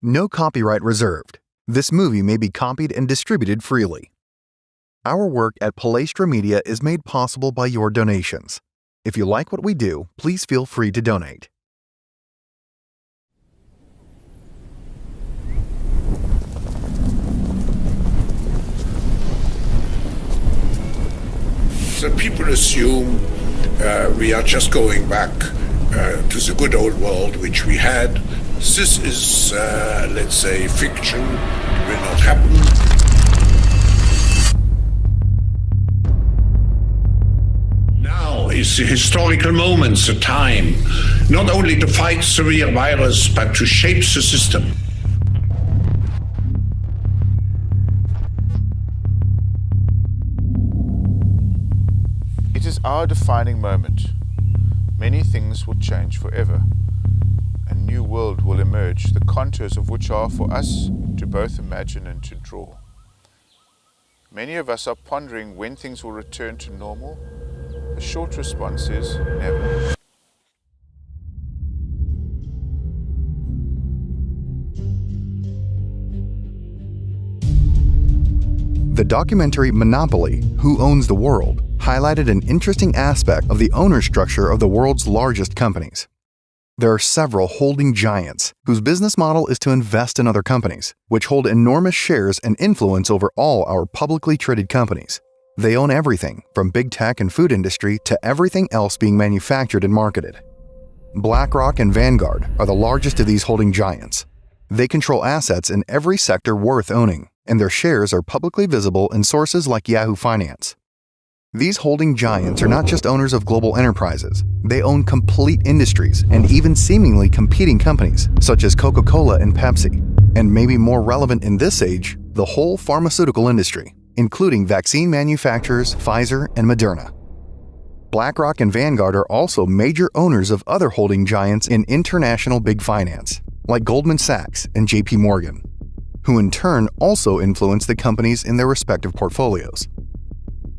No copyright reserved. This movie may be copied and distributed freely. Our work at Palestra Media is made possible by your donations. If you like what we do, please feel free to donate. So people assume we are just going back to the good old world which we had. This is, let's say, fiction. It will not happen. Now is the historical moment, the time, not only to fight severe virus, but to shape the system. It is our defining moment. Many things will change forever. A new world will emerge, the contours of which are for us to both imagine and to draw. Many of us are pondering when things will return to normal. The short response is never. The documentary Monopoly, Who Owns the World, highlighted an interesting aspect of the owner structure of the world's largest companies. There are several holding giants whose business model is to invest in other companies, which hold enormous shares and influence over all our publicly traded companies. They own everything, from big tech and food industry to everything else being manufactured and marketed. BlackRock and Vanguard are the largest of these holding giants. They control assets in every sector worth owning, and their shares are publicly visible in sources like Yahoo Finance. These holding giants are not just owners of global enterprises. They own complete industries and even seemingly competing companies, such as Coca-Cola and Pepsi. And maybe more relevant in this age, the whole pharmaceutical industry, including vaccine manufacturers Pfizer and Moderna. BlackRock and Vanguard are also major owners of other holding giants in international big finance, like Goldman Sachs and JP Morgan, who in turn also influence the companies in their respective portfolios.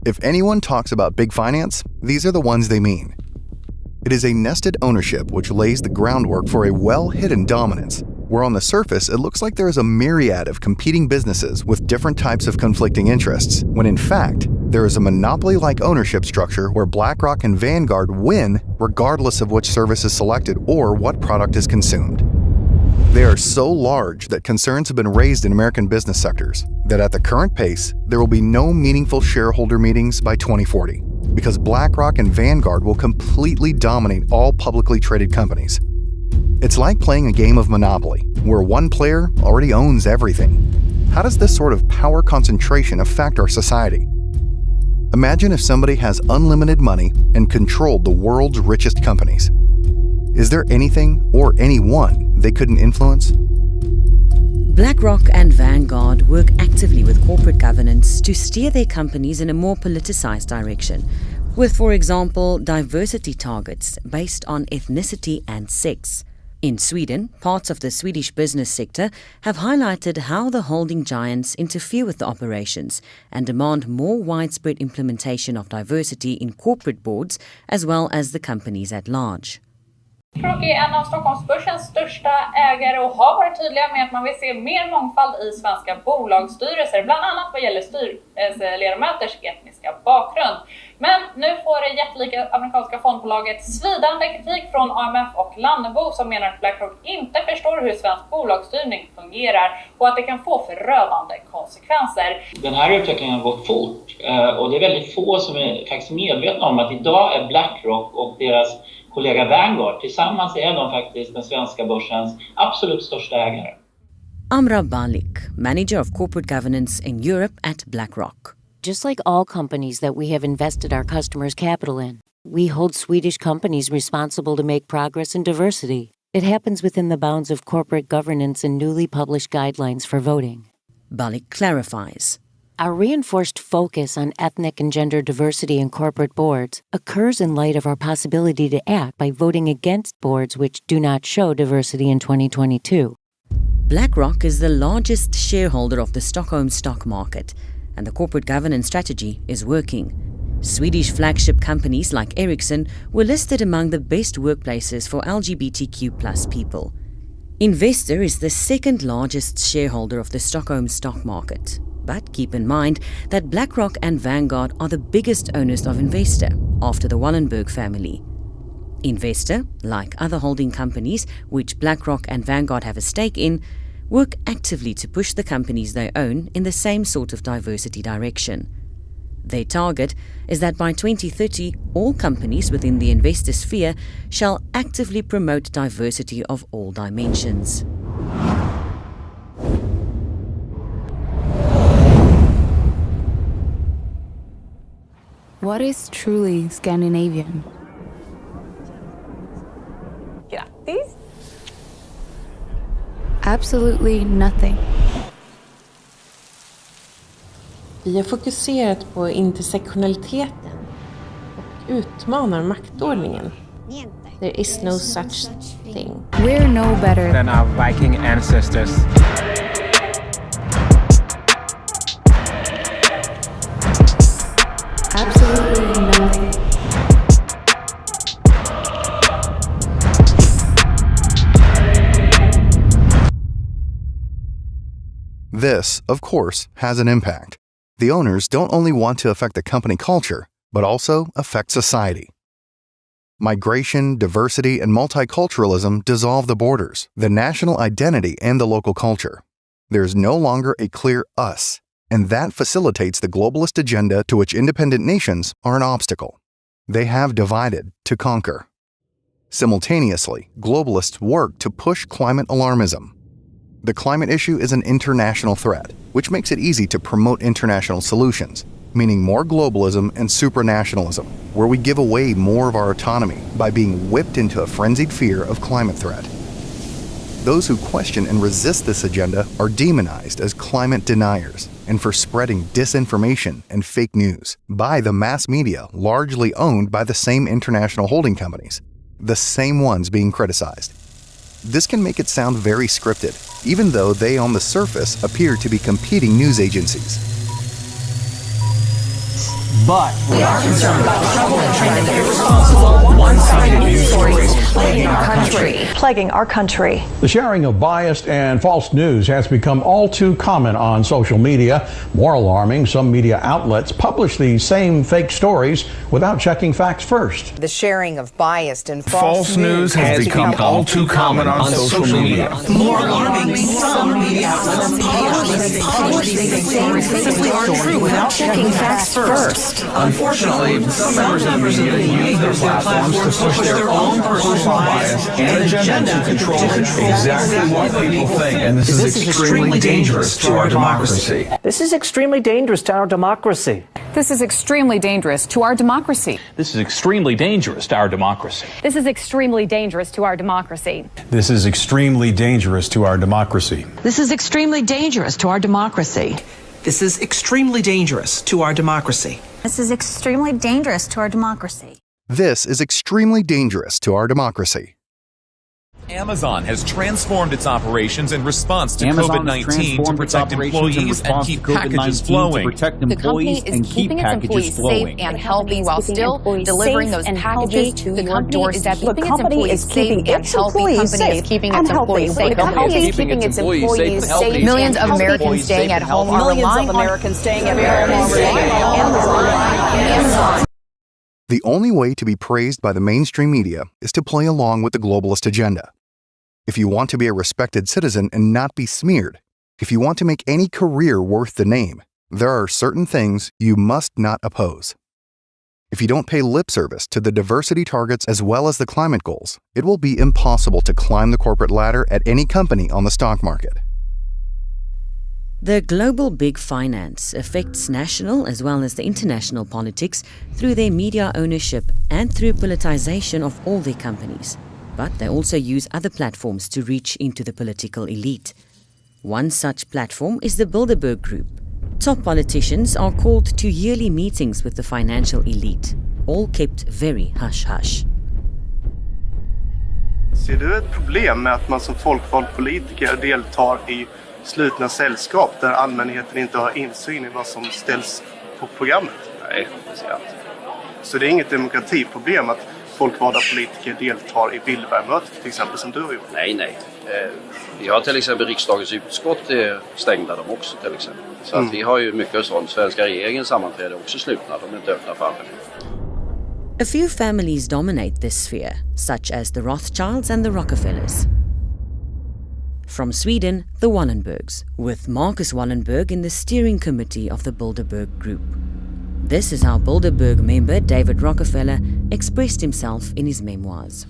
If anyone talks about big finance, these are the ones they mean. It is a nested ownership which lays the groundwork for a well-hidden dominance, where on the surface it looks like there is a myriad of competing businesses with different types of conflicting interests, when in fact, there is a monopoly-like ownership structure where BlackRock and Vanguard win regardless of which service is selected or what product is consumed. They are so large that concerns have been raised in American business sectors that at the current pace, there will be no meaningful shareholder meetings by 2040, because BlackRock and Vanguard will completely dominate all publicly traded companies. It's like playing a game of Monopoly, where one player already owns everything. How does this sort of power concentration affect our society? Imagine if somebody has unlimited money and controlled the world's richest companies. Is there anything or anyone they couldn't influence? BlackRock and Vanguard work actively with corporate governance to steer their companies in a more politicized direction, with, for example, diversity targets based on ethnicity and sex. In Sweden, parts of the Swedish business sector have highlighted how the holding giants interfere with the operations and demand more widespread implementation of diversity in corporate boards as well as the companies at large. BlackRock är en av Stockholmsbörsens största ägare och har varit tydliga med att man vill se mer mångfald i svenska bolagsstyrelser, bland annat vad gäller styrelseledamöters etniska bakgrund. Men nu får det jättelika amerikanska fondbolaget svidande kritik från AMF och Lannebo som menar att BlackRock inte förstår hur svensk bolagsstyrning fungerar och att det kan få förödande konsekvenser. Den här utvecklingen har gått fort och det är väldigt få som är faktiskt medvetna om att idag är BlackRock och deras kollega Vanguard tillsammans är de faktiskt den svenska börsens absolut största ägare. Amra Balik, Manager of Corporate Governance in Europe at BlackRock. Just like all companies that we have invested our customers' capital in, we hold Swedish companies responsible to make progress in diversity. It happens within the bounds of corporate governance and newly published guidelines for voting. Balik clarifies. Our reinforced focus on ethnic and gender diversity in corporate boards occurs in light of our possibility to act by voting against boards which do not show diversity in 2022. BlackRock is the largest shareholder of the Stockholm stock market, and the corporate governance strategy is working. Swedish flagship companies like Ericsson were listed among the best workplaces for LGBTQ+ people. Investor is the second largest shareholder of the Stockholm stock market. But keep in mind that BlackRock and Vanguard are the biggest owners of Investor, after the Wallenberg family. Investor, like other holding companies, which BlackRock and Vanguard have a stake in, work actively to push the companies they own in the same sort of diversity direction. Their target is that by 2030, all companies within the investor sphere shall actively promote diversity of all dimensions. What is truly Scandinavian? Grattis! Absolutely nothing. Vi har fokuserat på intersektionaliteten och utmanar maktordningen. There is no such thing. We're no better than our Viking ancestors. Absolutely nothing. This, of course, has an impact. The owners don't only want to affect the company culture, but also affect society. Migration, diversity, and multiculturalism dissolve the borders, the national identity, and the local culture. There is no longer a clear us, and that facilitates the globalist agenda to which independent nations are an obstacle. They have divided to conquer. Simultaneously, globalists work to push climate alarmism. The climate issue is an international threat, which makes it easy to promote international solutions, meaning more globalism and supranationalism, where we give away more of our autonomy by being whipped into a frenzied fear of climate threat. Those who question and resist this agenda are demonized as climate deniers and for spreading disinformation and fake news by the mass media largely owned by the same international holding companies, the same ones being criticized. This can make it sound very scripted, even though they on the surface appear to be competing news agencies. But we are concerned about the prevalent trend of irresponsible, one-sided news stories plaguing our country. The sharing of biased and false news has become all too common on social media. More alarming, some media outlets publish these same fake stories without checking facts first. The sharing of biased and false news has become all too common on social media. More alarming, some media outlets publish these stories simply aren't true without checking facts first. Unfortunately, some members of the media use their platforms to push their own personal bias and agenda to control exactly what people think. And this is extremely dangerous to our democracy. This is extremely dangerous to our democracy. This is extremely dangerous to our democracy. This is extremely dangerous to our democracy. This is extremely dangerous to our democracy. This is extremely dangerous to our democracy. This is extremely dangerous to our democracy. This is extremely dangerous to our democracy. This is extremely dangerous to our democracy. This is extremely dangerous to our democracy. Amazon has transformed its operations in response to COVID-19 to protect employees and keep packages flowing. The company is keeping its employees safe and healthy while still delivering those packages to your doorstep. The company is keeping its employees safe. The company is keeping its employees safe. Millions of Americans staying at home are relying on Amazon. The only way to be praised by the mainstream media is to play along with the globalist agenda. If you want to be a respected citizen and not be smeared, if you want to make any career worth the name, there are certain things you must not oppose. If you don't pay lip service to the diversity targets as well as the climate goals, it will be impossible to climb the corporate ladder at any company on the stock market. The global big finance affects national as well as the international politics through their media ownership and through politicization of all their companies. But they also use other platforms to reach into the political elite. One such platform is the Bilderberg Group. Top politicians are called to yearly meetings with the financial elite, all kept very hush-hush. Ser du ett problem med att man som folkvald politiker deltar i slutna sällskap där allmänheten inte har insyn i vad som ställs på programmet? Nej, det ser jag inte. Så det är inget demokratiproblem att folkvalda politiker deltar i bildvärmemötet till exempel som du har gjort? Nej. Vi har till exempel riksdagens utskott stängda de också till exempel. Så att vi har ju mycket sånt. Svenska regeringens sammanträde är också slutna, de är inte öppna för allmänheten. A few families dominate this sphere, such as the Rothschilds and the Rockefellers. From Sweden, the Wallenbergs, with Marcus Wallenberg in the steering committee of the Bilderberg Group. This is how Bilderberg member David Rockefeller expressed himself in his memoirs.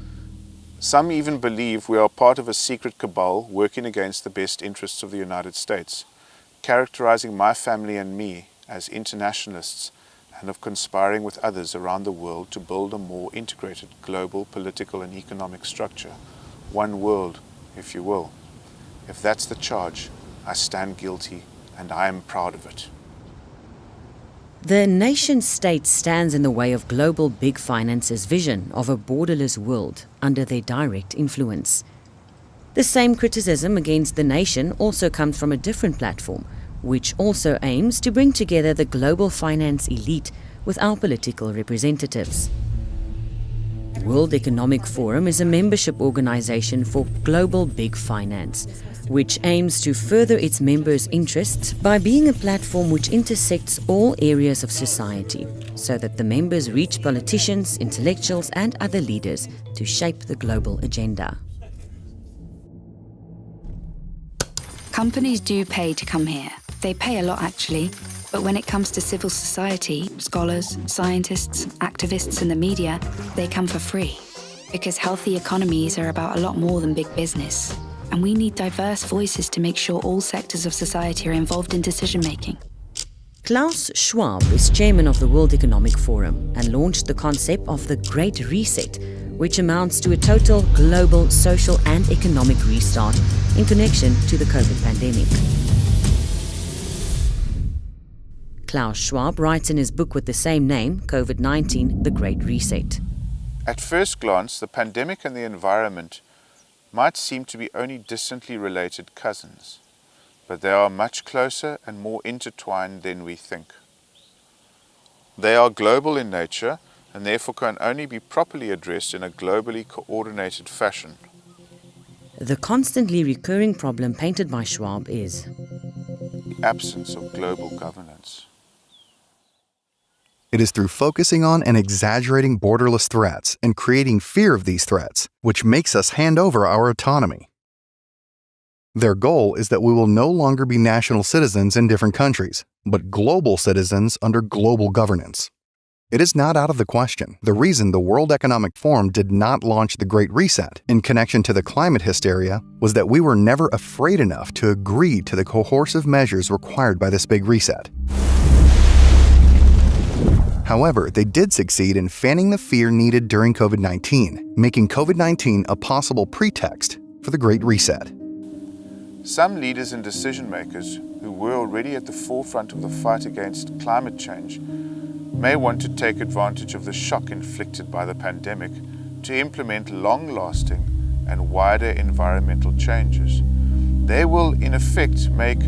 Some even believe we are part of a secret cabal working against the best interests of the United States, characterizing my family and me as internationalists and of conspiring with others around the world to build a more integrated global political and economic structure. One world, if you will. If that's the charge, I stand guilty and I am proud of it. The nation-state stands in the way of global big finance's vision of a borderless world under their direct influence. The same criticism against the nation also comes from a different platform, which also aims to bring together the global finance elite with our political representatives. World Economic Forum is a membership organization for global big finance, which aims to further its members' interests by being a platform which intersects all areas of society, so that the members reach politicians, intellectuals and other leaders to shape the global agenda. Companies do pay to come here. They pay a lot actually, but when it comes to civil society, scholars, scientists, activists and the media, they come for free. Because healthy economies are about a lot more than big business. And we need diverse voices to make sure all sectors of society are involved in decision-making. Klaus Schwab is chairman of the World Economic Forum and launched the concept of the Great Reset, which amounts to a total global social and economic restart in connection to the COVID pandemic. Klaus Schwab writes in his book with the same name, COVID-19, The Great Reset. At first glance, the pandemic and the environment might seem to be only distantly related cousins, but they are much closer and more intertwined than we think. They are global in nature and therefore can only be properly addressed in a globally coordinated fashion. The constantly recurring problem painted by Schwab is the absence of global governance. It is through focusing on and exaggerating borderless threats and creating fear of these threats which makes us hand over our autonomy. Their goal is that we will no longer be national citizens in different countries, but global citizens under global governance. It is not out of the question the reason the World Economic Forum did not launch the Great Reset in connection to the climate hysteria was that we were never afraid enough to agree to the coercive measures required by this big reset. However, they did succeed in fanning the fear needed during COVID-19, making COVID-19 a possible pretext for the Great Reset. Some leaders and decision makers who were already at the forefront of the fight against climate change may want to take advantage of the shock inflicted by the pandemic to implement long-lasting and wider environmental changes. They will, in effect, make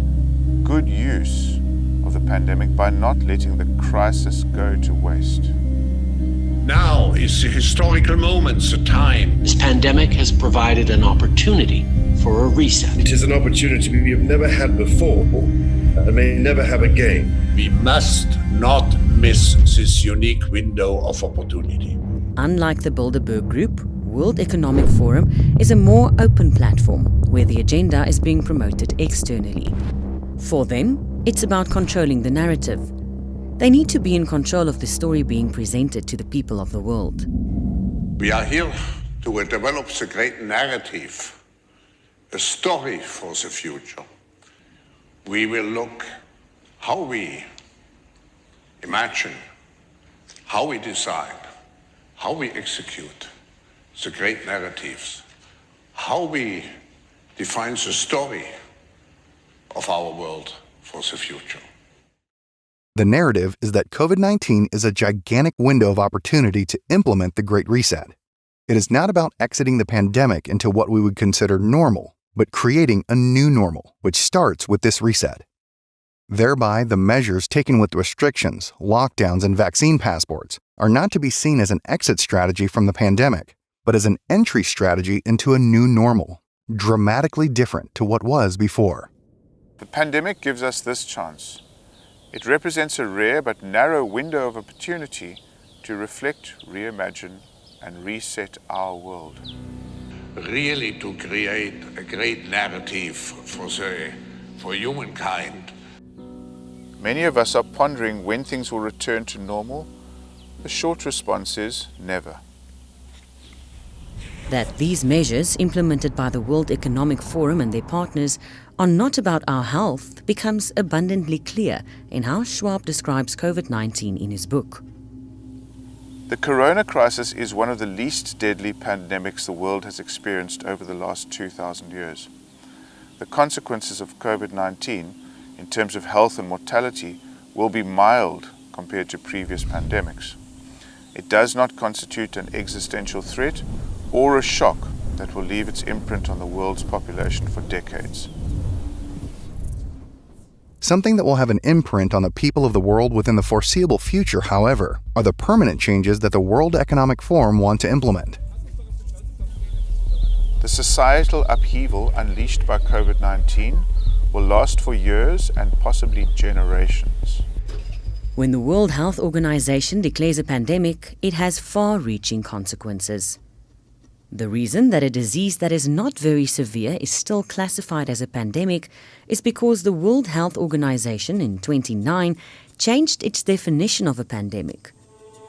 good use of the pandemic by not letting the crisis go to waste. Now is the historical moment, the time. This pandemic has provided an opportunity for a reset. It is an opportunity we have never had before and may never have again. We must not miss this unique window of opportunity. Unlike the Bilderberg Group, World Economic Forum is a more open platform where the agenda is being promoted externally. For them, it's about controlling the narrative. They need to be in control of the story being presented to the people of the world. We are here to develop the great narrative, a story for the future. We will look how we imagine, how we decide, how we execute the great narratives, how we define the story of our world for the future. The narrative is that COVID-19 is a gigantic window of opportunity to implement the Great Reset. It is not about exiting the pandemic into what we would consider normal, but creating a new normal, which starts with this reset. Thereby, the measures taken with restrictions, lockdowns, and vaccine passports are not to be seen as an exit strategy from the pandemic, but as an entry strategy into a new normal, dramatically different to what was before. The pandemic gives us this chance. It represents a rare but narrow window of opportunity to reflect, reimagine, and reset our world. Really to create a great narrative for humankind. Many of us are pondering when things will return to normal. The short response is never. That these measures implemented by the World Economic Forum and their partners are not about our health becomes abundantly clear in how Schwab describes COVID-19 in his book. The corona crisis is one of the least deadly pandemics the world has experienced over the last 2,000 years. The consequences of COVID-19 in terms of health and mortality will be mild compared to previous pandemics. It does not constitute an existential threat or a shock that will leave its imprint on the world's population for decades. Something that will have an imprint on the people of the world within the foreseeable future, however, are the permanent changes that the World Economic Forum want to implement. The societal upheaval unleashed by COVID-19 will last for years and possibly generations. When the World Health Organization declares a pandemic, it has far-reaching consequences. The reason that a disease that is not very severe is still classified as a pandemic is because the World Health Organization in 2009 changed its definition of a pandemic.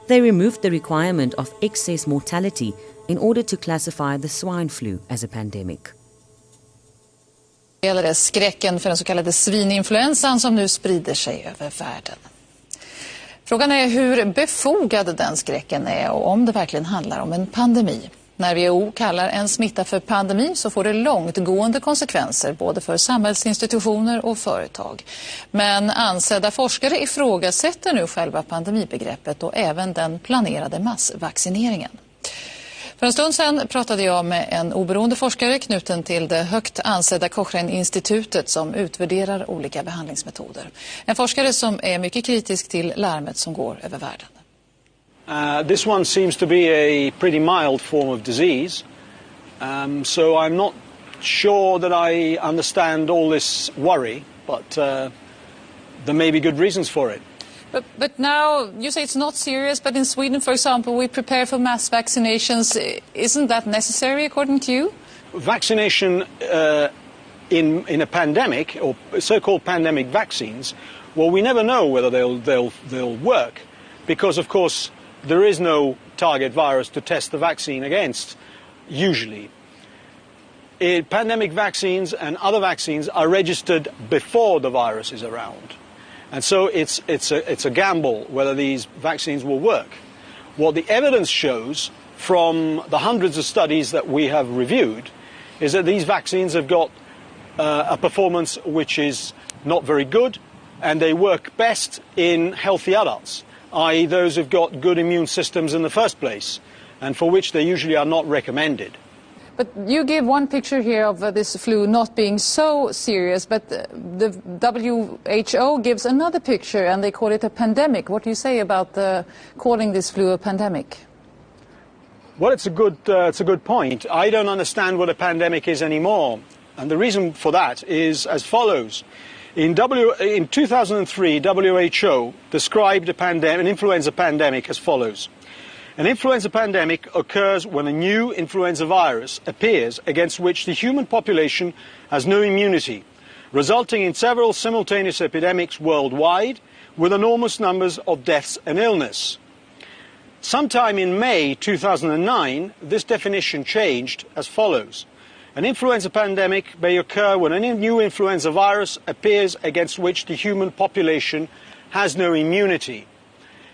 They removed the requirement of excess mortality in order to classify the swine flu as a pandemic. Det gäller skräcken för den så kallade svininfluensan som nu sprider sig över världen. Frågan är hur befogad den skräcken är och om det verkligen handlar om en pandemi. När WHO kallar en smitta för pandemi så får det långtgående konsekvenser både för samhällsinstitutioner och företag. Men ansedda forskare ifrågasätter nu själva pandemibegreppet och även den planerade massvaccineringen. För en stund sedan pratade jag med en oberoende forskare knuten till det högt ansedda Cochrane-institutet som utvärderar olika behandlingsmetoder. En forskare som är mycket kritisk till larmet som går över världen. This one seems to be a pretty mild form of disease, so I'm not sure that I understand all this worry, but there may be good reasons for it. But now you say it's not serious, but in Sweden, for example, we prepare for mass vaccinations. Isn't that necessary, according to you? Vaccination in a pandemic, or so-called pandemic vaccines, well, we never know whether they'll work, because, of course, there is no target virus to test the vaccine against, usually. Pandemic vaccines and other vaccines are registered before the virus is around. And so it's a gamble whether these vaccines will work. What the evidence shows from the hundreds of studies that we have reviewed is that these vaccines have got a performance which is not very good, and they work best in healthy adults, i.e. those who've got good immune systems in the first place, and for which they usually are not recommended. But you give one picture here of this flu not being so serious, but the WHO gives another picture and they call it a pandemic. What do you say about calling this flu a pandemic? Well, it's a good point. I don't understand what a pandemic is anymore. And the reason for that is as follows. In 2003, WHO described an influenza pandemic as follows. An influenza pandemic occurs when a new influenza virus appears against which the human population has no immunity, resulting in several simultaneous epidemics worldwide with enormous numbers of deaths and illness. Sometime in May 2009, this definition changed as follows. An influenza pandemic may occur when a new influenza virus appears against which the human population has no immunity.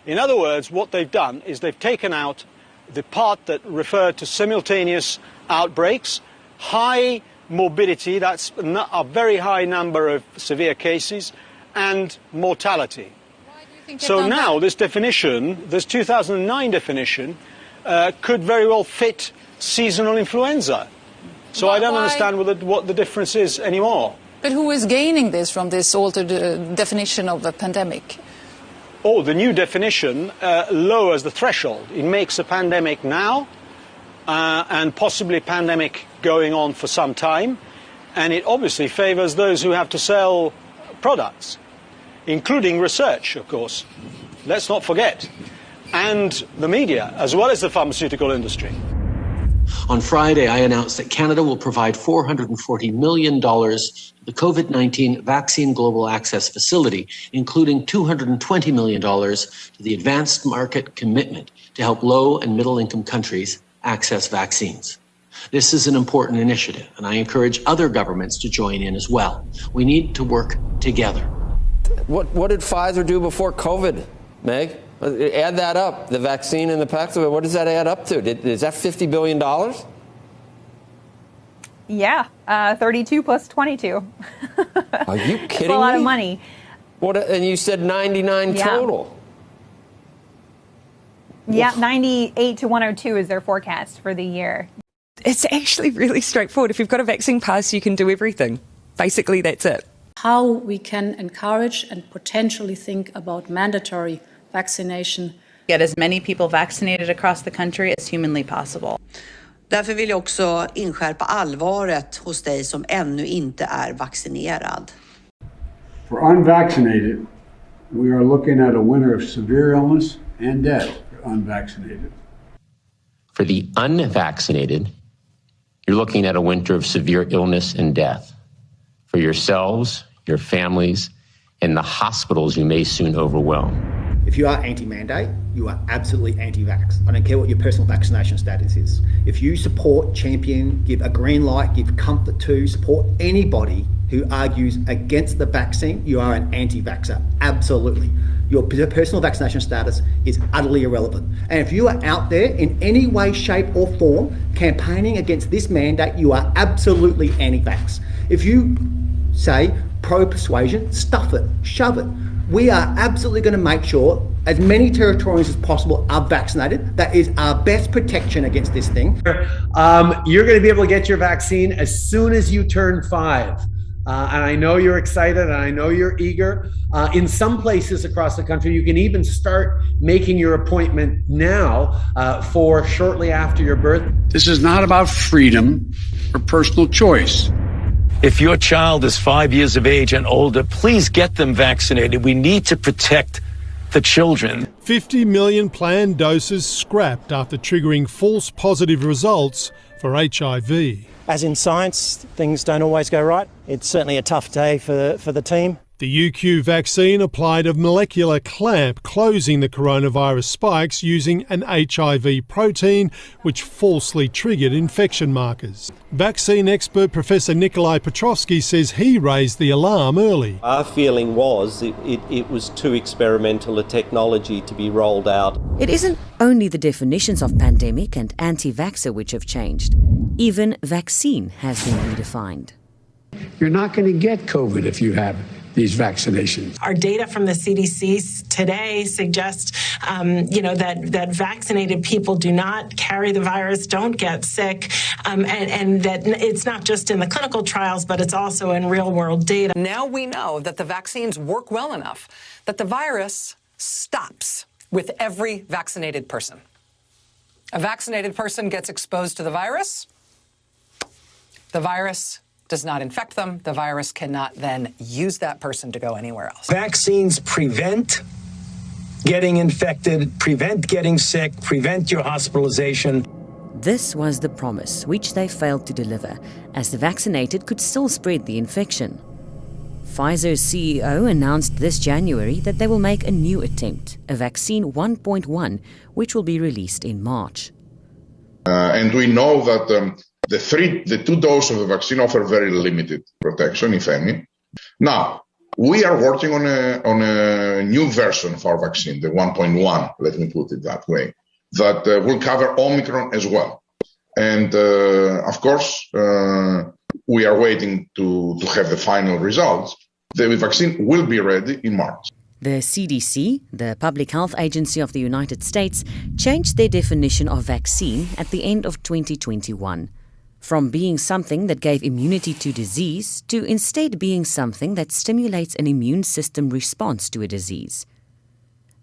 In other words, what they've done is they've taken out the part that referred to simultaneous outbreaks, high morbidity, that's a very high number of severe cases, and mortality. So now this definition, this 2009 definition, could very well fit seasonal influenza. So I don't understand what the difference is anymore. But who is gaining this from this altered definition of a pandemic? Oh, the new definition lowers the threshold. It makes a pandemic now and possibly a pandemic going on for some time. And it obviously favors those who have to sell products, including research, of course. Let's not forget. And the media, as well as the pharmaceutical industry. On Friday, I announced that Canada will provide $440 million to the COVID-19 Vaccine Global Access Facility, including $220 million to the Advanced Market Commitment to help low and middle-income countries access vaccines. This is an important initiative, and I encourage other governments to join in as well. We need to work together. What did Pfizer do before COVID, Meg? Add that up, the vaccine and the Paxlovid, what does that add up to? Is that $50 billion? Yeah, 32 plus 22. Are you kidding me? That's a lot of money. And you said 99 total. Yeah, 98 to 102 is their forecast for the year. It's actually really straightforward. If you've got a vaccine pass, you can do everything. Basically, that's it. How we can encourage and potentially think about mandatory vaccination. Get as many people vaccinated across the country as humanly possible. Därför vill jag också inskärpa allvaret hos dig som ännu inte är vaccinerad. For unvaccinated, we are looking at a winter of severe illness and death for unvaccinated. For the unvaccinated, you're looking at a winter of severe illness and death. For yourselves, your families, and the hospitals you may soon overwhelm. If you are anti-mandate, you are absolutely anti-vax. I don't care what your personal vaccination status is. If you support, champion, give a green light, give comfort to, support anybody who argues against the vaccine, you are an anti-vaxxer. Absolutely. Your personal vaccination status is utterly irrelevant. And if you are out there in any way, shape or form campaigning against this mandate, you are absolutely anti-vax. If you say pro-persuasion, stuff it, shove it. We are absolutely going to make sure as many Territorians as possible are vaccinated. That is our best protection against this thing. You're going to be able to get your vaccine as soon as you turn 5. And I know you're excited and I know you're eager. In some places across the country, you can even start making your appointment now for shortly after your birth. This is not about freedom or personal choice. If your child is 5 years of age and older, please get them vaccinated. We need to protect the children. 50 million planned doses scrapped after triggering false positive results for HIV. As in science, things don't always go right. It's certainly a tough day for the team. The UQ vaccine applied a molecular clamp closing the coronavirus spikes using an HIV protein which falsely triggered infection markers. Vaccine expert Professor Nikolai Petrovsky says he raised the alarm early. Our feeling was it was too experimental a technology to be rolled out. It isn't only the definitions of pandemic and anti-vaxxer which have changed. Even vaccine has been redefined. You're not going to get COVID if you have these vaccinations. Our data from the CDC today suggests, that vaccinated people do not carry the virus, don't get sick, and that it's not just in the clinical trials, but it's also in real-world data. Now we know that the vaccines work well enough that the virus stops with every vaccinated person. A vaccinated person gets exposed to the virus does not infect them. The virus cannot then use that person to go anywhere else. Vaccines prevent getting infected, prevent getting sick, prevent your hospitalization. This was the promise, which they failed to deliver, as the vaccinated could still spread the infection. Pfizer's CEO announced this January that they will make a new attempt, a vaccine 1.1, which will be released in March. And we know that the 2 doses of the vaccine offer very limited protection, if any. Now, we are working on a new version of our vaccine, the 1.1, let me put it that way, that will cover Omicron as well. And of course, we are waiting to have the final results. The vaccine will be ready in March. The CDC, the Public Health Agency of the United States, changed their definition of vaccine at the end of 2021. from being something that gave immunity to disease to instead being something that stimulates an immune system response to a disease.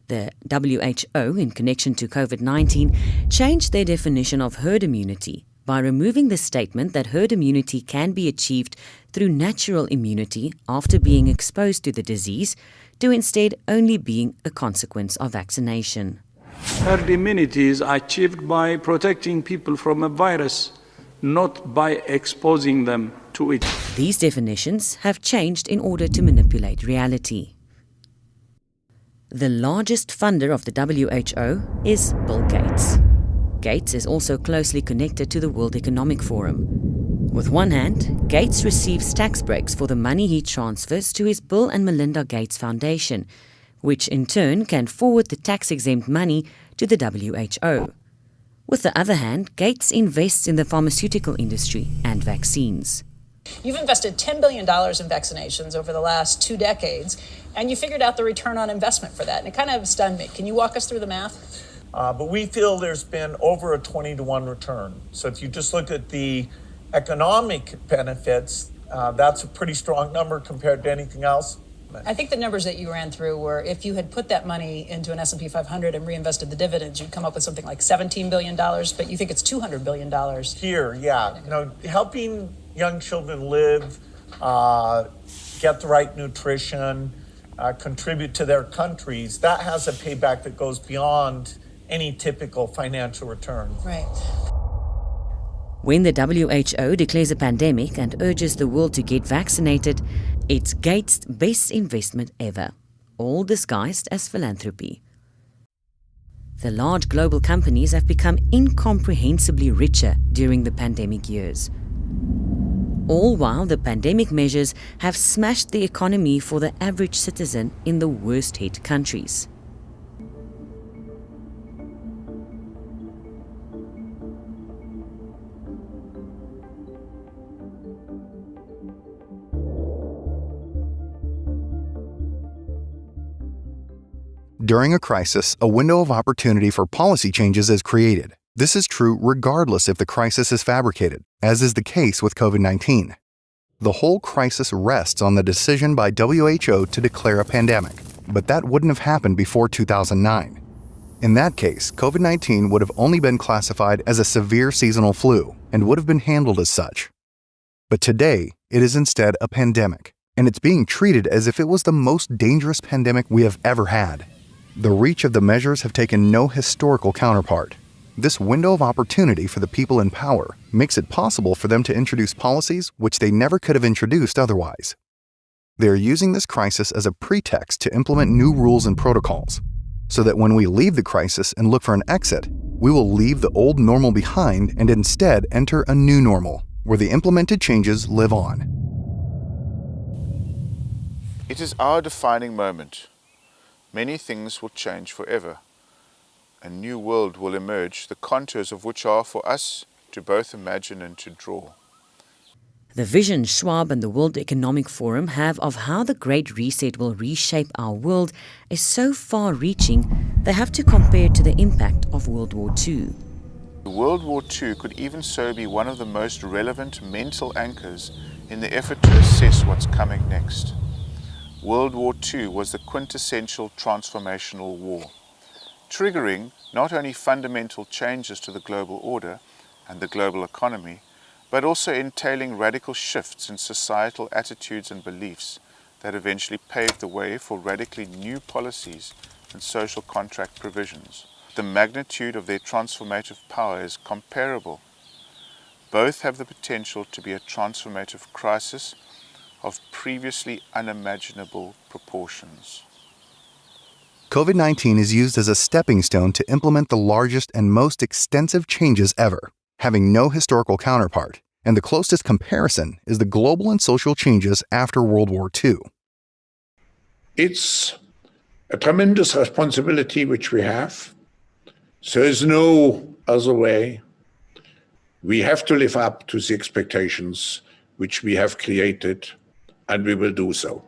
The WHO, in connection to COVID-19, changed their definition of herd immunity by removing the statement that herd immunity can be achieved through natural immunity after being exposed to the disease, to instead only being a consequence of vaccination. Herd immunity is achieved by protecting people from a virus, not by exposing them to it. These definitions have changed in order to manipulate reality. The largest funder of the WHO is Bill Gates. Gates is also closely connected to the World Economic Forum. With one hand, Gates receives tax breaks for the money he transfers to his Bill and Melinda Gates Foundation, which in turn can forward the tax-exempt money to the WHO. With the other hand, Gates invests in the pharmaceutical industry and vaccines. You've invested $10 billion in vaccinations over the last 2 decades, and you figured out the return on investment for that, and it kind of stunned me. Can you walk us through the math? But we feel there's been over a 20-to-1 return. So if you just look at the economic benefits, that's a pretty strong number compared to anything else. I think the numbers that you ran through were if you had put that money into an S&P 500 and reinvested the dividends, you'd come up with something like $17 billion, but you think it's $200 billion. Here, yeah. You know, helping young children live, get the right nutrition, contribute to their countries, that has a payback that goes beyond any typical financial return. Right. When the WHO declares a pandemic and urges the world to get vaccinated, it's Gates' best investment ever, all disguised as philanthropy. The large global companies have become incomprehensibly richer during the pandemic years. All while the pandemic measures have smashed the economy for the average citizen in the worst-hit countries. During a crisis, a window of opportunity for policy changes is created. This is true regardless if the crisis is fabricated, as is the case with COVID-19. The whole crisis rests on the decision by WHO to declare a pandemic, but that wouldn't have happened before 2009. In that case, COVID-19 would have only been classified as a severe seasonal flu and would have been handled as such. But today, it is instead a pandemic, and it's being treated as if it was the most dangerous pandemic we have ever had. The reach of the measures have taken no historical counterpart. This window of opportunity for the people in power makes it possible for them to introduce policies which they never could have introduced otherwise. They are using this crisis as a pretext to implement new rules and protocols, so that when we leave the crisis and look for an exit, we will leave the old normal behind and instead enter a new normal, where the implemented changes live on. It is our defining moment. Many things will change forever. A new world will emerge, the contours of which are for us to both imagine and to draw. The vision Schwab and the World Economic Forum have of how the Great Reset will reshape our world is so far-reaching, they have to compare it to the impact of World War II. World War II could even so be one of the most relevant mental anchors in the effort to assess what's coming next. World War II was the quintessential transformational war, triggering not only fundamental changes to the global order and the global economy, but also entailing radical shifts in societal attitudes and beliefs that eventually paved the way for radically new policies and social contract provisions. The magnitude of their transformative power is comparable. Both have the potential to be a transformative crisis of previously unimaginable proportions. COVID-19 is used as a stepping stone to implement the largest and most extensive changes ever, having no historical counterpart, and the closest comparison is the global and social changes after World War II. It's a tremendous responsibility which we have. There is no other way. We have to live up to the expectations which we have created, and we will do so.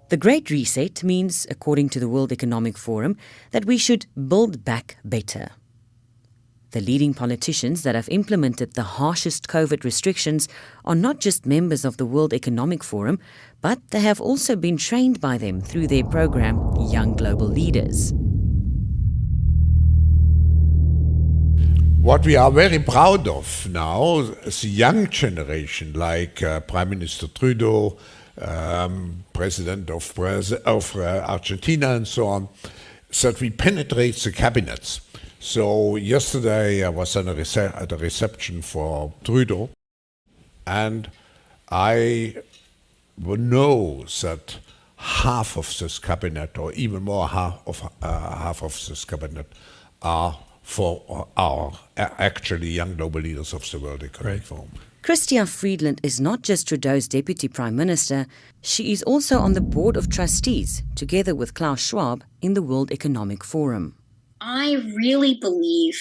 The Great Reset means, according to the World Economic Forum, that we should build back better. The leading politicians that have implemented the harshest COVID restrictions are not just members of the World Economic Forum, but they have also been trained by them through their program, Young Global Leaders. What we are very proud of now is the young generation, like Prime Minister Trudeau, President of Argentina and so on, so that we penetrate the cabinets. So yesterday I was at a reception for Trudeau, and I know that half of this cabinet, or even more half of this cabinet, are for our actually young global leaders of the World Economic Forum. Chrystia Friedland is not just Trudeau's Deputy Prime Minister, she is also on the Board of Trustees, together with Klaus Schwab, in the World Economic Forum. I really believe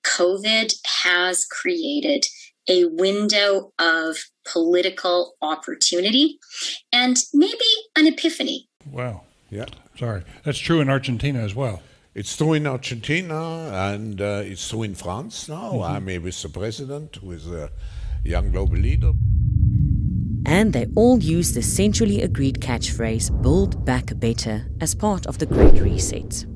COVID has created a window of political opportunity and maybe an epiphany. Wow. Yeah. Sorry. That's true in Argentina as well. It's true in Argentina, and it's true in France now. Mm-hmm. I'm here with the president, who is a young global leader. And they all use the centrally agreed catchphrase, Build Back Better, as part of the Great Reset.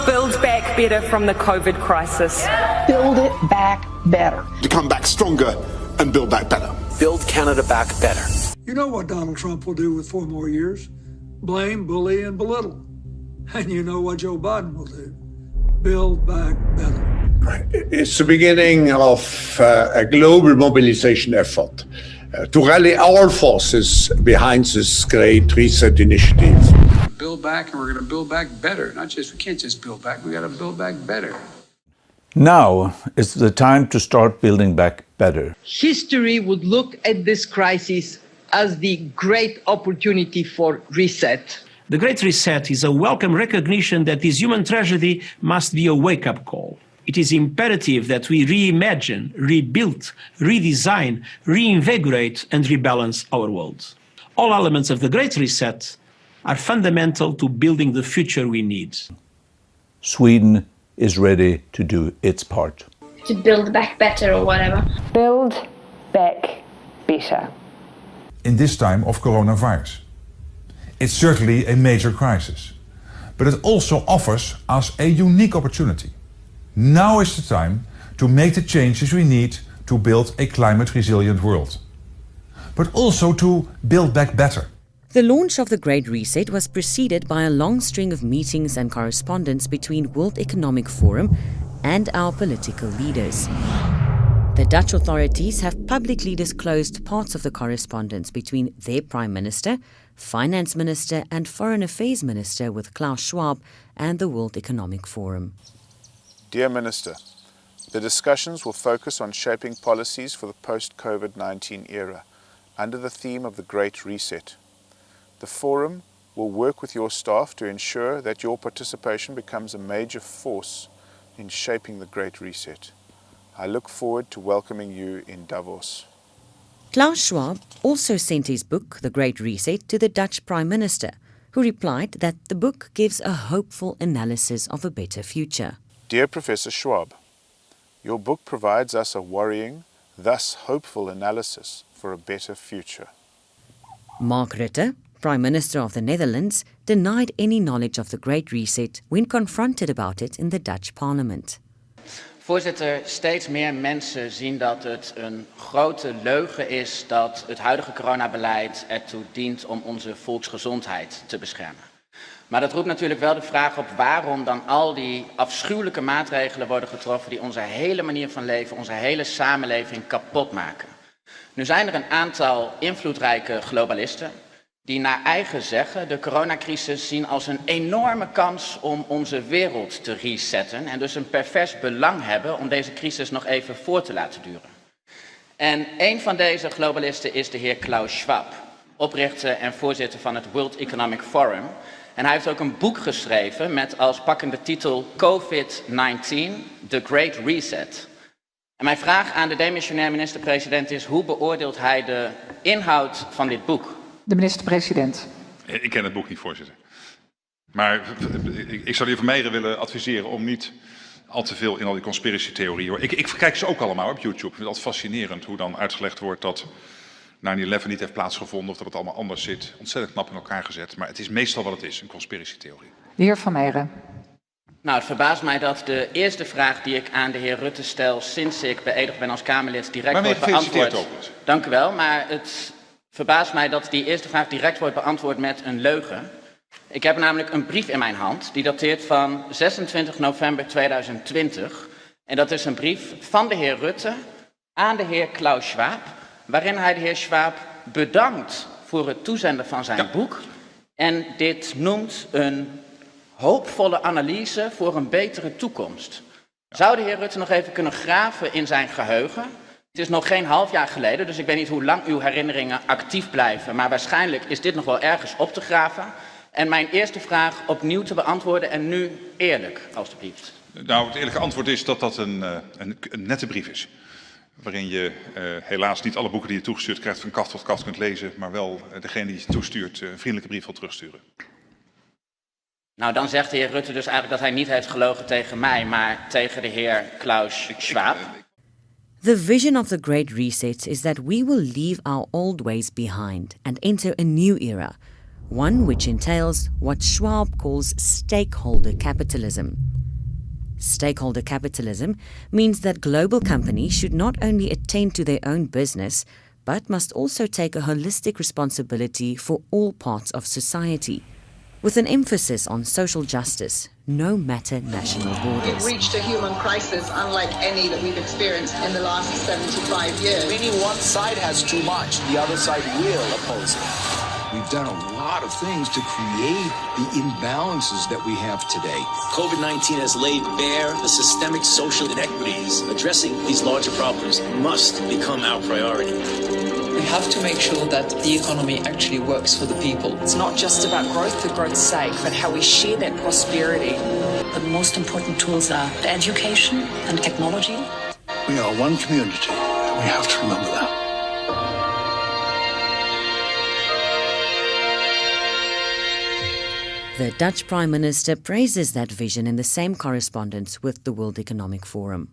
Build back better from the COVID crisis. Build it back better. To come back stronger and build back better. Build Canada back better. You know what Donald Trump will do with 4 more years? Blame, bully, and belittle. And you know what Joe Biden will do? Build back better. It's the beginning of a global mobilization effort to rally our forces behind this Great Reset initiative. Build back, and we're going to build back better. We can't just build back, we got to build back better. Now is the time to start building back better. History would look at this crisis as the great opportunity for reset. The Great Reset is a welcome recognition that this human tragedy must be a wake-up call. It is imperative that we reimagine, rebuild, redesign, reinvigorate, and rebalance our world. All elements of the Great Reset are fundamental to building the future we need. Sweden is ready to do its part. To build back better or whatever. Build back better. In this time of coronavirus. It's certainly a major crisis, but it also offers us a unique opportunity. Now is the time to make the changes we need to build a climate-resilient world, but also to build back better. The launch of the Great Reset was preceded by a long string of meetings and correspondence between World Economic Forum and our political leaders. The Dutch authorities have publicly disclosed parts of the correspondence between their Prime Minister, Finance Minister and Foreign Affairs Minister with Klaus Schwab and the World Economic Forum. Dear Minister, the discussions will focus on shaping policies for the post-COVID-19 era under the theme of the Great Reset. The Forum will work with your staff to ensure that your participation becomes a major force in shaping the Great Reset. I look forward to welcoming you in Davos. Klaus Schwab also sent his book, The Great Reset, to the Dutch Prime Minister, who replied that the book gives a hopeful analysis of a better future. Dear Professor Schwab, your book provides us a worrying, thus hopeful analysis for a better future. Mark Rutte, Prime Minister of the Netherlands, denied any knowledge of the Great Reset when confronted about it in the Dutch Parliament. Voorzitter, steeds meer mensen zien dat het een grote leugen is dat het huidige coronabeleid ertoe dient om onze volksgezondheid te beschermen. Maar dat roept natuurlijk wel de vraag op waarom dan al die afschuwelijke maatregelen worden getroffen die onze hele manier van leven, onze hele samenleving kapot maken. Nu zijn er een aantal invloedrijke globalisten die naar eigen zeggen de coronacrisis zien als een enorme kans om onze wereld te resetten en dus een pervers belang hebben om deze crisis nog even voor te laten duren. En een van deze globalisten is de heer Klaus Schwab, oprichter en voorzitter van het World Economic Forum. En hij heeft ook een boek geschreven met als pakkende titel COVID-19, The Great Reset. En mijn vraag aan de demissionair minister-president is: hoe beoordeelt hij de inhoud van dit boek? De minister-president. Ik ken het boek niet, voorzitter. Maar ik zou de heer Vermeijeren willen adviseren om niet al te veel in al die conspiracy-theorieën. Ik kijk ze ook allemaal op YouTube. Ik vind het altijd fascinerend hoe dan uitgelegd wordt dat 9/11 niet heeft plaatsgevonden of dat het allemaal anders zit. Ontzettend knap in elkaar gezet. Maar het is meestal wat het is, een conspiracy-theorie. De heer Van Meijeren. Nou, het verbaast mij dat de eerste vraag die ik aan de heer Rutte stel sinds ik beëdigd ben als Kamerlid direct wordt beantwoord. Dank u wel, maar het verbaast mij dat die eerste vraag direct wordt beantwoord met een leugen. Ik heb namelijk een brief in mijn hand die dateert van 26 november 2020. En dat is een brief van de heer Rutte aan de heer Klaus Schwab, waarin hij de heer Schwab bedankt voor het toezenden van zijn boek. En dit noemt een hoopvolle analyse voor een betere toekomst. Zou de heer Rutte nog even kunnen graven in zijn geheugen? Het is nog geen half jaar geleden, dus ik weet niet hoe lang uw herinneringen actief blijven. Maar waarschijnlijk is dit nog wel ergens op te graven. En mijn eerste vraag opnieuw te beantwoorden en nu eerlijk, alstublieft. Nou, het eerlijke antwoord is dat dat een nette brief is. Waarin je helaas niet alle boeken die je toegestuurd krijgt van kaft tot kaft kunt lezen. Maar wel degene die je toestuurt een vriendelijke brief wil terugsturen. Nou, dan zegt de heer Rutte dus eigenlijk dat hij niet heeft gelogen tegen mij, maar tegen de heer Klaus Schwab. The vision of the Great Reset is that we will leave our old ways behind and enter a new era, one which entails what Schwab calls stakeholder capitalism. Stakeholder capitalism means that global companies should not only attend to their own business, but must also take a holistic responsibility for all parts of society, with an emphasis on social justice, no matter national borders. We've reached a human crisis unlike any that we've experienced in the last 75 years. Meaning one side has too much, the other side will oppose it. We've done a lot of things to create the imbalances that we have today. COVID-19 has laid bare the systemic social inequities. Addressing these larger problems must become our priority. We have to make sure that the economy actually works for the people. It's not just about growth for growth's sake, but how we share that prosperity. The most important tools are education and technology. We are one community. We have to remember that. The Dutch Prime Minister praises that vision in the same correspondence with the World Economic Forum.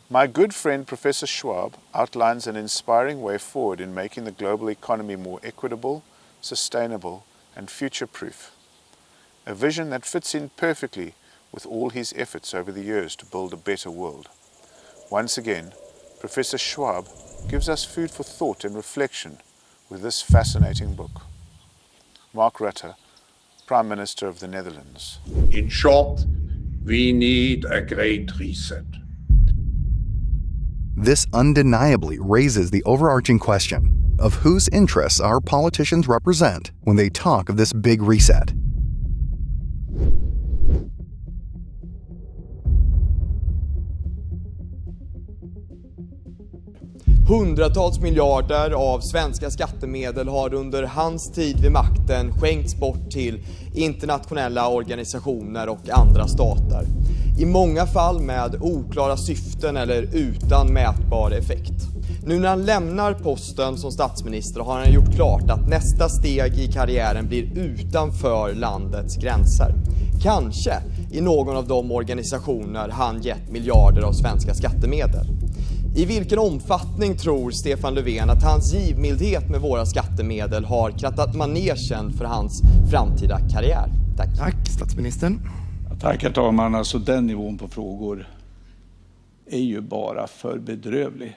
My good friend Professor Schwab outlines an inspiring way forward in making the global economy more equitable, sustainable and future-proof. A vision that fits in perfectly with all his efforts over the years to build a better world. Once again, Professor Schwab gives us food for thought and reflection with this fascinating book. Mark Rutte, Prime Minister of the Netherlands. In short, we need a great reset. This undeniably raises the overarching question of whose interests our politicians represent when they talk of this big reset. Hundratals miljarder av svenska skattemedel har under hans tid vid makten skänkts bort till internationella organisationer och andra stater. I många fall med oklara syften eller utan mätbar effekt. Nu när han lämnar posten som statsminister har han gjort klart att nästa steg i karriären blir utanför landets gränser. Kanske i någon av de organisationer han gett miljarder av svenska skattemedel. I vilken omfattning tror Stefan Löfven att hans givmildhet med våra skattemedel har krattat manegen för hans framtida karriär? Tack. Tack, statsministern. Tack, herr talman. Alltså den nivån på frågor är ju bara för bedrövlig.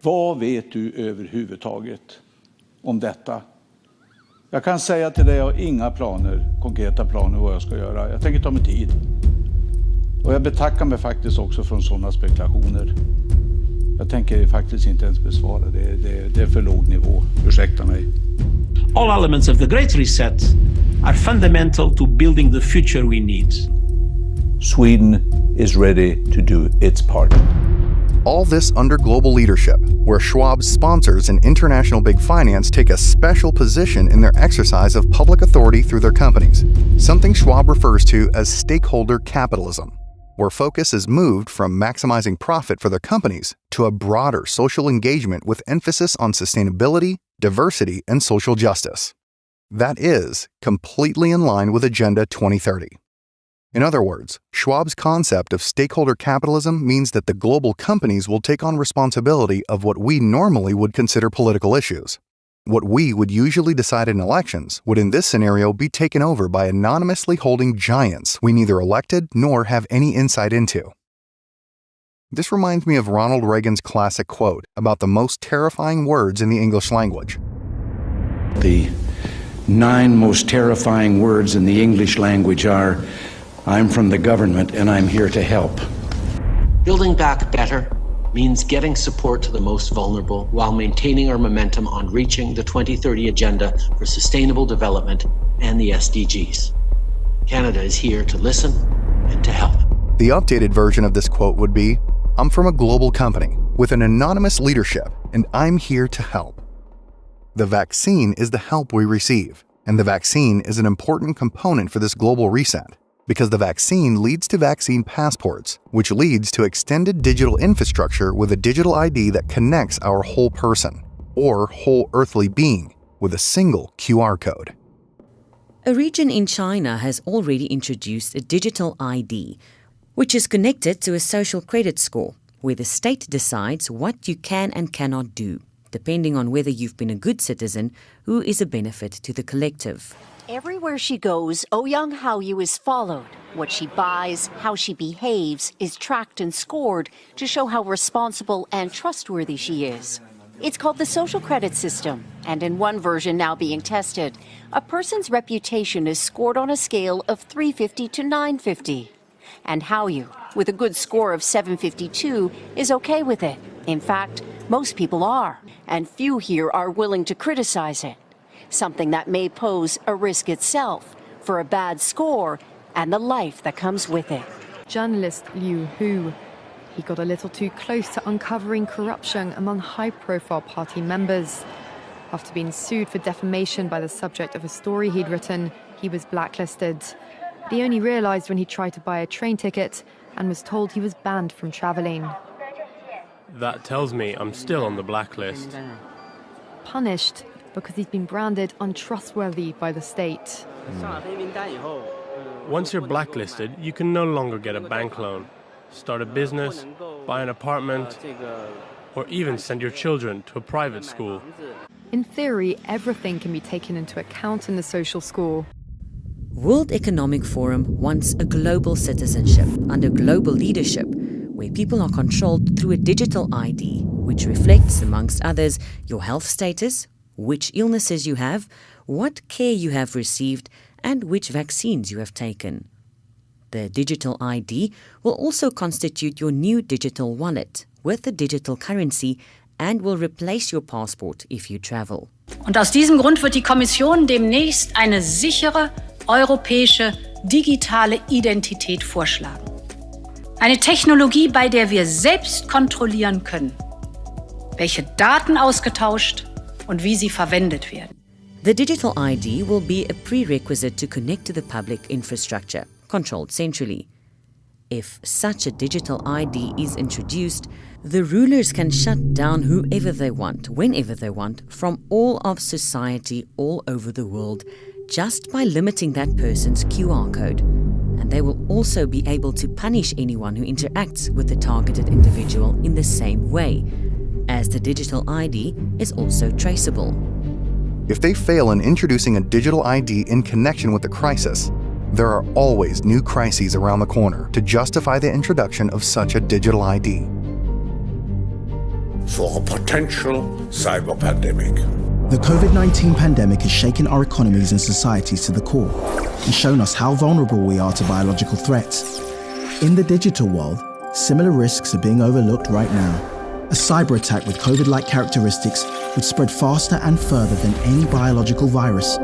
Vad vet du överhuvudtaget om detta? Jag kan säga till dig, jag har inga planer, konkreta planer vad jag ska göra. Jag tänker ta mig tid. Och jag betackar mig faktiskt också från sådana spekulationer. Jag tänker faktiskt inte ens besvara det. Det är för låg nivå. Ursäkta mig. All elements of the Great Reset are fundamental to building the future we need. Sweden is ready to do its part. All this under global leadership, where Schwab's sponsors and international big finance take a special position in their exercise of public authority through their companies, something Schwab refers to as stakeholder capitalism, where focus is moved from maximizing profit for their companies to a broader social engagement with emphasis on sustainability, diversity, and social justice. That is completely in line with Agenda 2030. In other words, Schwab's concept of stakeholder capitalism means that the global companies will take on responsibility of what we normally would consider political issues. What we would usually decide in elections would in this scenario be taken over by anonymously holding giants we neither elected nor have any insight into. This reminds me of Ronald Reagan's classic quote about the most terrifying words in the English language. The 9 most terrifying words in the English language are, "I'm from the government and I'm here to help." Building back better means getting support to the most vulnerable while maintaining our momentum on reaching the 2030 Agenda for Sustainable Development and the SDGs. Canada is here to listen and to help. The updated version of this quote would be, "I'm from a global company with an anonymous leadership, and I'm here to help." The vaccine is the help we receive, and the vaccine is an important component for this global reset, because the vaccine leads to vaccine passports, which leads to extended digital infrastructure with a digital ID that connects our whole person, or whole earthly being, with a single QR code. A region in China has already introduced a digital ID, which is connected to a social credit score, where the state decides what you can and cannot do, depending on whether you've been a good citizen who is a benefit to the collective. Everywhere she goes, Ouyang Haoyu is followed. What she buys, how she behaves, is tracked and scored to show how responsible and trustworthy she is. It's called the social credit system, and in one version now being tested, a person's reputation is scored on a scale of 350 to 950. And Haoyu, with a good score of 752, is okay with it. In fact, most people are, and few here are willing to criticize it. Something that may pose a risk itself for a bad score and the life that comes with it. Journalist Liu Hu. He got a little too close to uncovering corruption among high-profile party members. After being sued for defamation by the subject of a story he'd written, he was blacklisted. But he only realized when he tried to buy a train ticket and was told he was banned from traveling. That tells me I'm still on the blacklist. Punished because he's been branded untrustworthy by the state. Once you're blacklisted, you can no longer get a bank loan, start a business, buy an apartment, or even send your children to a private school. In theory, everything can be taken into account in the social score. World Economic Forum wants a global citizenship under global leadership, where people are controlled through a digital ID, which reflects, amongst others, your health status, which illnesses you have, what care you have received, and which vaccines you have taken. The digital ID will also constitute your new digital wallet with a digital currency and will replace your passport if you travel. Und aus diesem Grund wird die Kommission demnächst eine sichere europäische digitale Identität vorschlagen. Eine Technologie, bei der wir selbst kontrollieren können, welche Daten ausgetauscht und wie sie verwendet werden. The digital ID will be a prerequisite to connect to the public infrastructure, controlled centrally. If such a digital ID is introduced, the rulers can shut down whoever they want, whenever they want, from all of society all over the world, just by limiting that person's QR code. And they will also be able to punish anyone who interacts with the targeted individual in the same way, as the digital ID is also traceable. If they fail in introducing a digital ID in connection with the crisis, there are always new crises around the corner to justify the introduction of such a digital ID. For a potential cyber pandemic. The COVID-19 pandemic has shaken our economies and societies to the core and shown us how vulnerable we are to biological threats. In the digital world, similar risks are being overlooked right now. A cyber attack with COVID-like characteristics would spread faster and further than any biological virus.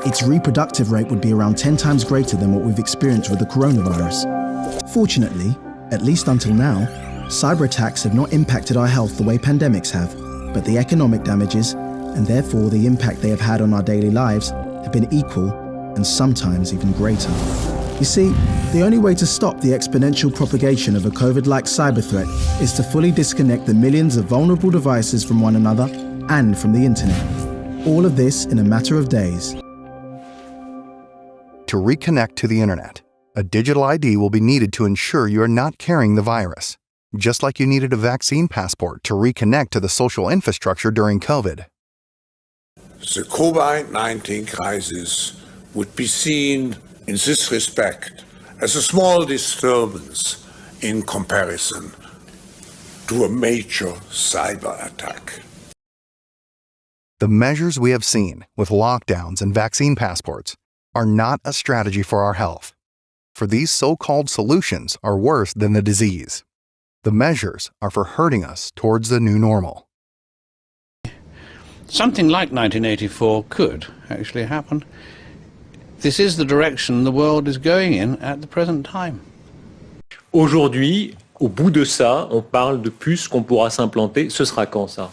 Its reproductive rate would be around 10 times greater than what we've experienced with the coronavirus. Fortunately, at least until now, cyber attacks have not impacted our health the way pandemics have, but the economic damages, and therefore the impact they have had on our daily lives, have been equal and sometimes even greater. You see, the only way to stop the exponential propagation of a COVID-like cyber threat is to fully disconnect the millions of vulnerable devices from one another and from the internet. All of this in a matter of days. To reconnect to the internet, A digital ID will be needed to ensure you are not carrying the virus, just like you needed a vaccine passport to reconnect to the social infrastructure during COVID. The COVID-19 crisis would be seen in this respect as a small disturbance in comparison to a major cyber attack. The measures we have seen with lockdowns and vaccine passports are not a strategy for our health, for these so-called solutions are worse than the disease. The measures are for hurting us towards the new normal. Something like 1984 could actually happen. This is the direction the world is going in at the present time. Aujourd'hui, au bout de ça, on parle de puces qu'on pourra s'implanter. Ce sera quand ça?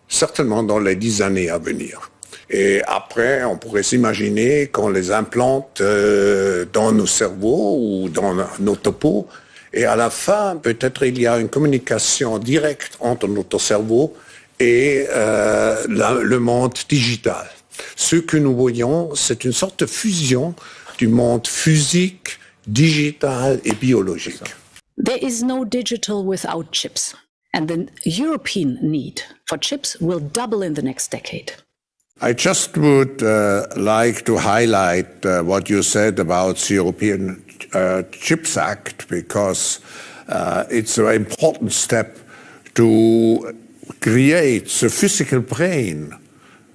Certainement dans les 10 années à venir. Et après, on pourrait s'imaginer qu'on les implante dans nos cerveaux ou dans notre peau. Et à la fin, peut-être il y a une communication directe entre notre cerveau et le monde digital. Ce que nous voyons, c'est une sorte de fusion du monde physique, digital et biologique. There is no digital without chips. And the European need for chips will double in the next decade. I just would like to highlight what you said about the European Chips Act, because it's an important step to create the physical brain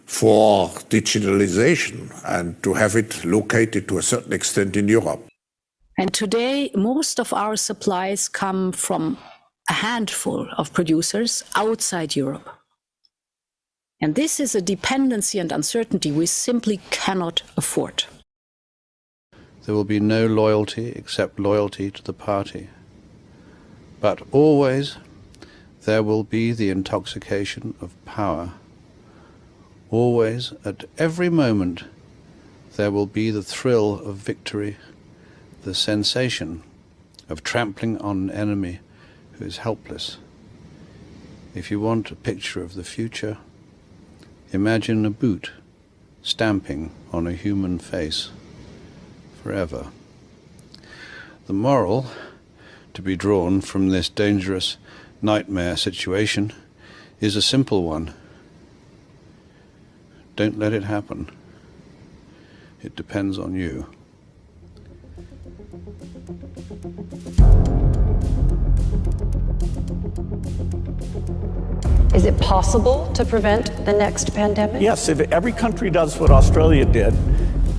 for digitalization and to have it located to a certain extent in Europe. And today, most of our supplies come from a handful of producers outside Europe. And this is a dependency and uncertainty we simply cannot afford. There will be no loyalty except loyalty to the party. But always there will be the intoxication of power. Always, at every moment, there will be the thrill of victory, the sensation of trampling on an enemy who is helpless. If you want a picture of the future, imagine a boot stamping on a human face forever. The moral to be drawn from this dangerous nightmare situation is a simple one. Don't let it happen. It depends on you. Is it possible to prevent the next pandemic? Yes, if every country does what Australia did,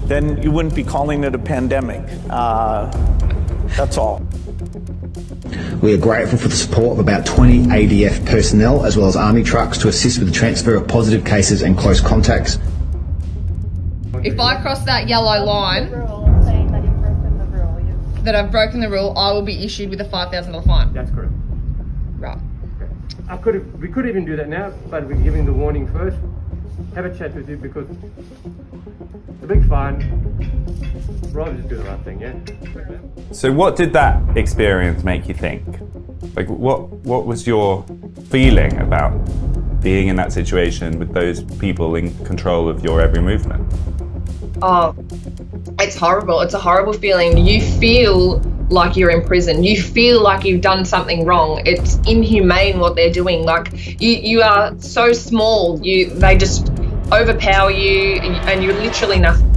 then you wouldn't be calling it a pandemic. That's all. We are grateful for the support of about 20 ADF personnel as well as army trucks to assist with the transfer of positive cases and close contacts. If I cross that yellow line, that I've broken the rule, I will be issued with a $5,000 fine. That's correct. Right. We could even do that now, but we're giving the warning first. Have a chat with you, because the big fine, rather just do the right thing, yeah? So what did that experience make you think? Like, what was your feeling about being in that situation with those people in control of your every movement? Oh, it's horrible. It's a horrible feeling. You feel like you're in prison. You feel like you've done something wrong. It's inhumane what they're doing. Like, you are so small. They just overpower you, and you're literally nothing.